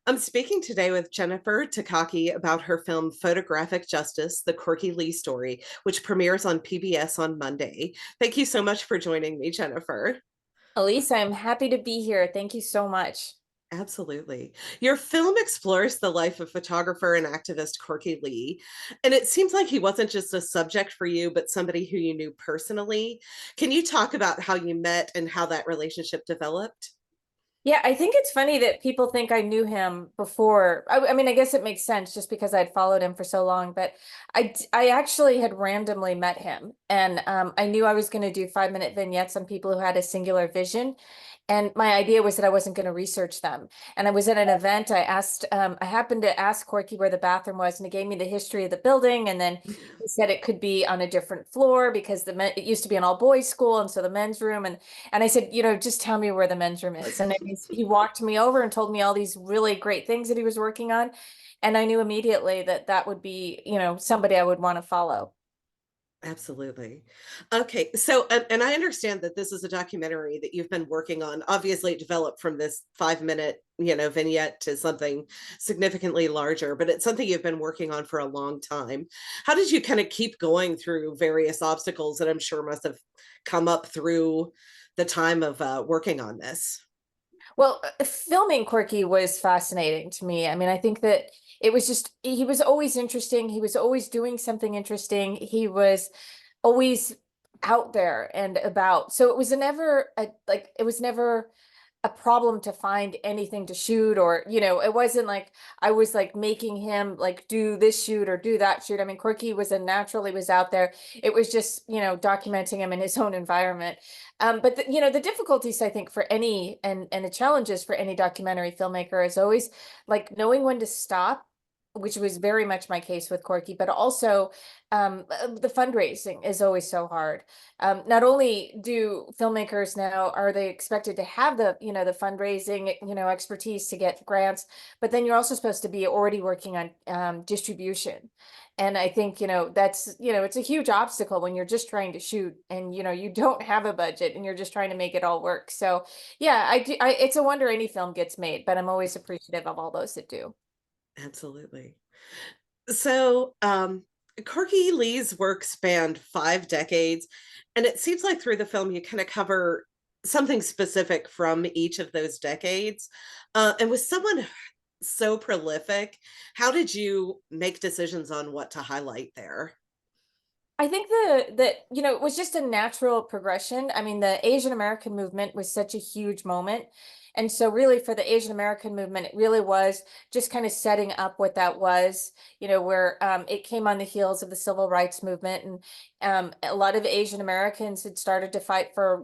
I'm speaking today with Jennifer Takaki about her film Photographic Justice, the Corky Lee Story, which premieres on PBS on Monday. Thank you so much for joining me, Jennifer. Elise, I'm happy to be here. Thank you so much. Absolutely. Your film explores the life of photographer and activist Corky Lee, and it seems like he wasn't just a subject for you, but somebody who you knew personally. Can you talk about how you met and how that relationship developed? Yeah, I think it's funny that people think I knew him before. I mean, I guess it makes sense just because I'd followed him for so long, but I actually had randomly met him, and I knew I was going to do 5-minute vignettes on people who had a singular vision. And my idea was that I wasn't going to research them. And I was at an event. I happened to ask Corky where the bathroom was, and he gave me the history of the building. And then he said it could be on a different floor because it used to be an all boys school, and so the men's room. And I said, just tell me where the men's room is. And he walked me over and told me all these really great things that he was working on. And I knew immediately that that would be, somebody I would want to follow. Absolutely. Okay. So, and I understand that this is a documentary that you've been working on. Obviously, it developed from this 5 minute, vignette to something significantly larger, but it's something you've been working on for a long time. How did you kind of keep going through various obstacles that I'm sure must have come up through the time of working on this? Well, filming Corky was fascinating to me. I mean, I think that it was just, he was always interesting. He was always doing something interesting. He was always out there and about. So it was it was never a problem to find anything to shoot, or it wasn't like I was like making him like do this shoot or do that shoot. I mean, Corky was a natural. He was out there. It was just documenting him in his own environment. But the difficulties, I think, for any and the challenges for any documentary filmmaker is always like knowing when to stop, which was very much my case with Corky, but also the fundraising is always so hard. Not only do filmmakers now are they expected to have the fundraising, expertise to get grants, but then you're also supposed to be already working on distribution. And I think, it's a huge obstacle when you're just trying to shoot and, you don't have a budget and you're just trying to make it all work. So yeah, it's a wonder any film gets made, but I'm always appreciative of all those that do. Absolutely. So, Corky Lee's work spanned 5 decades, and it seems like through the film you kind of cover something specific from each of those decades. And with someone so prolific, how did you make decisions on what to highlight there? I think it was just a natural progression. I mean, the Asian American movement was such a huge moment. And so really for the Asian American movement, it really was just kind of setting up what that was, where it came on the heels of the civil rights movement. And a lot of Asian Americans had started to fight for,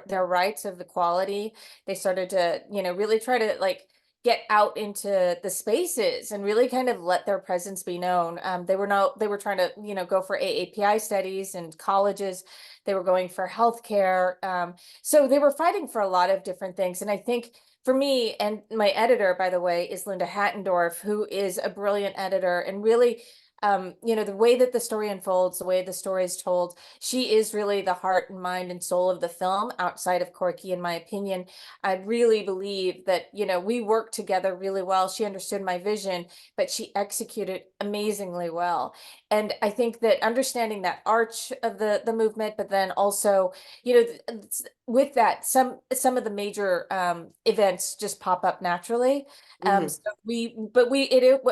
their rights of equality. They started to, really try to like get out into the spaces and really kind of let their presence be known. They were trying to, go for AAPI studies and colleges. They were going for healthcare. So they were fighting for a lot of different things. And I think for me, and my editor, by the way, is Linda Hattendorf, who is a brilliant editor and really the way that the story unfolds, the way the story is told, she is really the heart and mind and soul of the film outside of Corky, in my opinion. I really believe that, we worked together really well. She understood my vision, but she executed amazingly well. And I think that understanding that arch of the movement, but then also, with that, some of the major events just pop up naturally. Mhm. So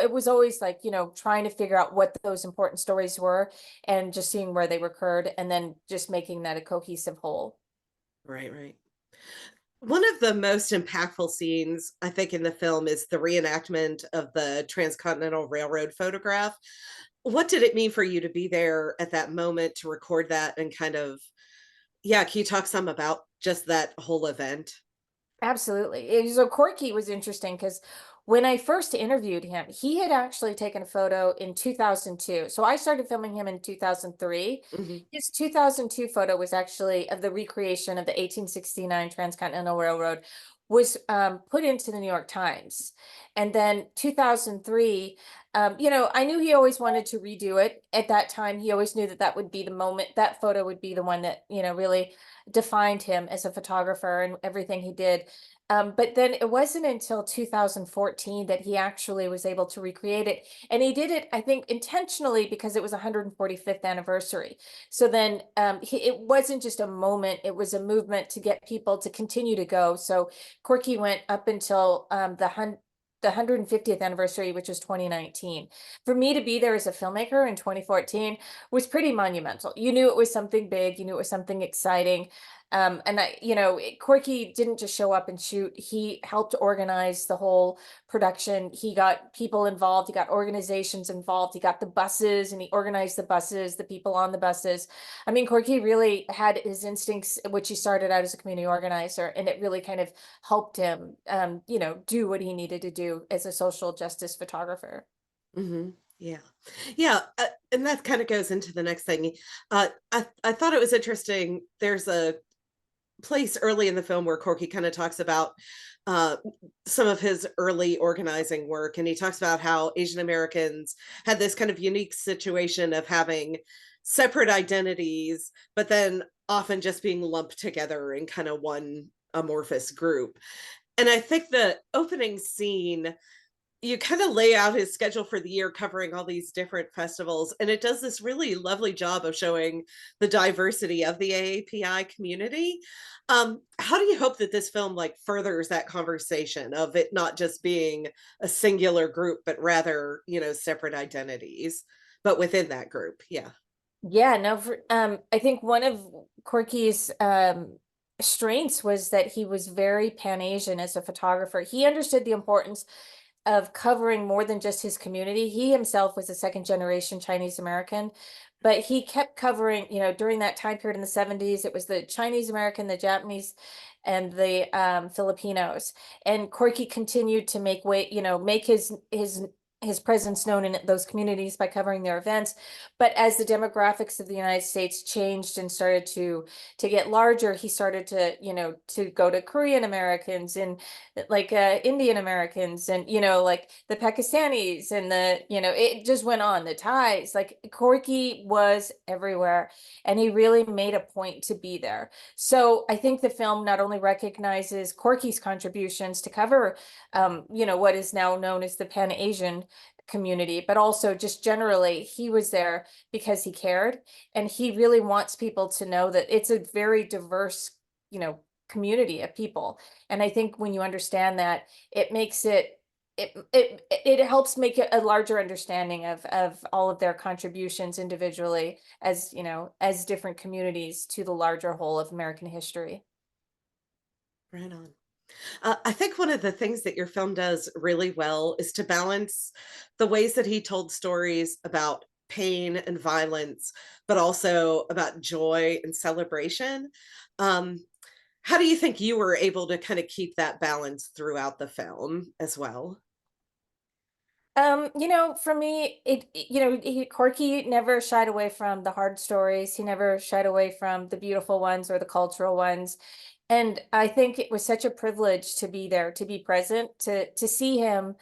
it was always like, trying to figure out what those important stories were and just seeing where they recurred and then just making that a cohesive whole. Right, right. One of the most impactful scenes, I think, in the film is the reenactment of the Transcontinental Railroad photograph. What did it mean for you to be there at that moment to record that and kind of, yeah, can you talk some about just that whole event? Absolutely. So Corky was interesting because when I first interviewed him, he had actually taken a photo in 2002. So I started filming him in 2003. Mhm. His 2002 photo was actually of the recreation of the 1869 Transcontinental Railroad was put into the New York Times. And then 2003, I knew he always wanted to redo it. At that time, he always knew that that would be the moment, that photo would be the one that, really defined him as a photographer and everything he did. But then it wasn't until 2014 that he actually was able to recreate it. And he did it, I think, intentionally because it was 145th anniversary. So then it wasn't just a moment, it was a movement to get people to continue to go. So Corky went up until the 150th anniversary, which was 2019. For me to be there as a filmmaker in 2014 was pretty monumental. You knew it was something big, you knew it was something exciting. And Corky didn't just show up and shoot. He helped organize the whole production. He got people involved. He got organizations involved. He got the buses and he organized the buses, the people on the buses. I mean, Corky really had his instincts, which he started out as a community organizer, and it really kind of helped him, do what he needed to do as a social justice photographer. Hmm. Yeah. Yeah. And that kind of goes into the next thing. I thought it was interesting. There's a place early in the film where Corky kind of talks about uh, some of his early organizing work. And he talks about how Asian Americans had this kind of unique situation of having separate identities, but then often just being lumped together in kind of one amorphous group. And I think the opening scene, you kind of lay out his schedule for the year covering all these different festivals, and it does this really lovely job of showing the diversity of the AAPI community. How do you hope that this film like furthers that conversation of it not just being a singular group but rather, separate identities but within that group? Yeah. Yeah, no, I think one of Corky's strengths was that he was very Pan-Asian as a photographer. He understood the importance of covering more than just his community. He himself was a second generation Chinese American, but he kept covering, during that time period in the 70s, it was the Chinese American, the Japanese, and the Filipinos. And Corky continued to make his presence known in those communities by covering their events. But as the demographics of the United States changed and started to get larger, he started to go to Korean Americans and like Indian Americans and like the Pakistanis and it just went on, the Thais. Like Corky was everywhere and he really made a point to be there. So I think the film not only recognizes Corky's contributions to cover what is now known as the Pan-Asian community, but also just generally he was there because he cared, and he really wants people to know that it's a very diverse, community of people. And I think when you understand that, it makes it helps make it a larger understanding of all of their contributions individually as different communities to the larger whole of American history. Right on. I think one of the things that your film does really well is to balance the ways that he told stories about pain and violence, but also about joy and celebration. Um, how do you think you were able to kind of keep that balance throughout the film as well? For me, Corky never shied away from the hard stories. He never shied away from the beautiful ones or the cultural ones. And I think it was such a privilege to be there, to be present, to see him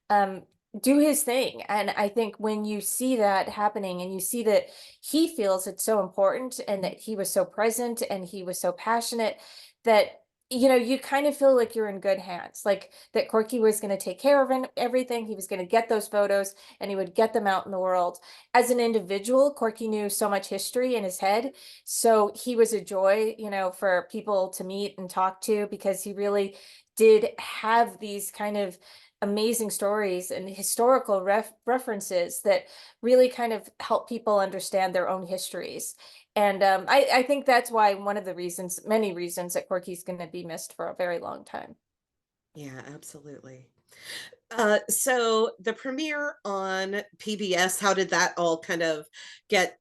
um do his thing. And I think when you see that happening and you see that he feels it's so important and that he was so present and he was so passionate, that you kind of feel like you're in good hands, like that Corky was going to take care of everything. He was going to get those photos and he would get them out in the world. As an individual, Corky knew so much history in his head, so he was a joy, for people to meet and talk to, because he really did have these kind of amazing stories and historical references that really kind of help people understand their own histories. And I think that's why one of the reasons, many reasons, that Corky's going to be missed for a very long time. Yeah, absolutely. So the premiere on PBS, how did that all kind of get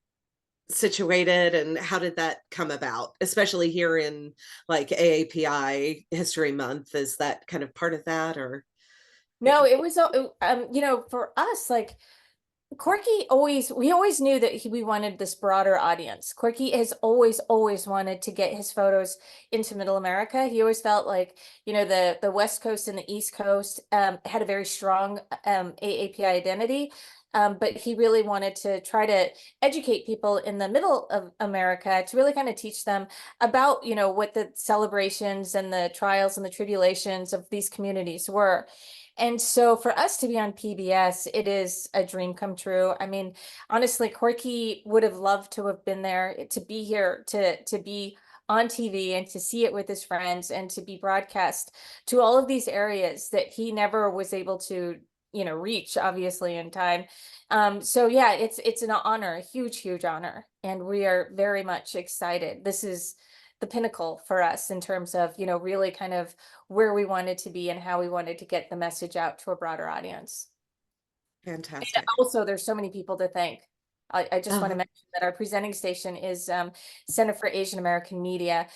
situated and how did that come about, especially here in like AAPI History Month? Is that kind of part of that or? No, it was, for us, like, We always knew that we wanted this broader audience. Corky has always wanted to get his photos into Middle America. He always felt like, the West Coast and the East Coast had a very strong AAPI identity. But he really wanted to try to educate people in the middle of America to really kind of teach them about, what the celebrations and the trials and the tribulations of these communities were. And so for us to be on PBS, it is a dream come true. I mean, honestly, Corky would have loved to have been there, to be here, to be on TV and to see it with his friends and to be broadcast to all of these areas that he never was able to, reach obviously in time. So yeah, it's an honor, a huge honor, and we are very much excited. This is the pinnacle for us in terms of, really kind of where we wanted to be and how we wanted to get the message out to a broader audience. And Fantastic. also, there's so many people to thank. I just want to Uh, mention that our presenting station is Center for Asian American Media.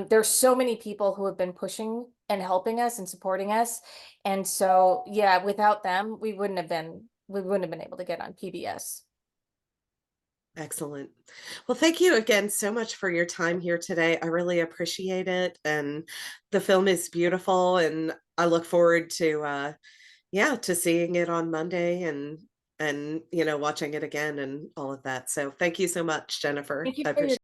There's so many people who have been pushing and helping us and supporting us. And so, yeah, without them, we wouldn't have been able to get on PBS. Excellent. Well, thank you again so much for your time here today. I really appreciate it. And the film is beautiful, and I look forward to yeah, to seeing it on Monday and watching it again and all of that. So thank you so much, Jennifer. Thank you I for your appreciate